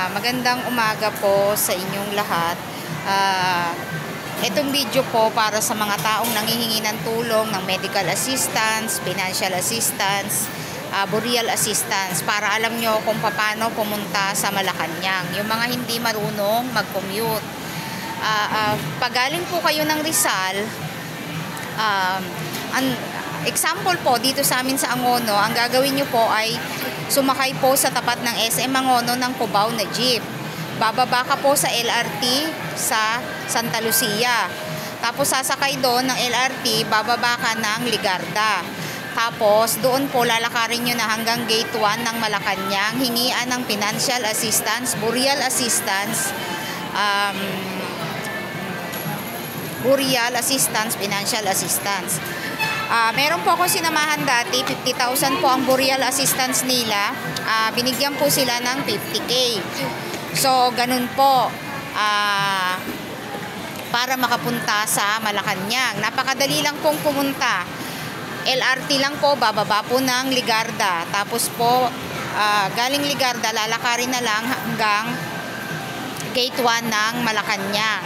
Magandang umaga po sa inyong lahat. Itong video po para sa mga taong nanghihingi ng tulong ng medical assistance, financial assistance, burial assistance, para alam nyo kung paano pumunta sa Malacanang. Yung mga hindi marunong mag-commute. Pag galing po kayo ng Rizal, example po, dito sa amin sa Angono, ang gagawin nyo po ay sumakay po sa tapat ng SM Angono ng Cubao na jeep. Bababa ka po sa LRT sa Santa Lucia. Tapos sasakay doon ng LRT, bababa ka ng Ligarda. Tapos doon po lalakarin nyo na hanggang gate 1 ng Malacanang, hingian ng financial assistance, burial assistance, financial assistance. Meron po akong sinamahan dati, 50,000 po ang burial assistance nila. Binigyan po sila ng 50K. So, ganun po. Para makapunta sa Malacanang. Napakadali lang pong pumunta. LRT lang po, bababa po ng Ligarda. Tapos po, galing Ligarda, lalakarin na lang hanggang gate 1 ng Malacanang.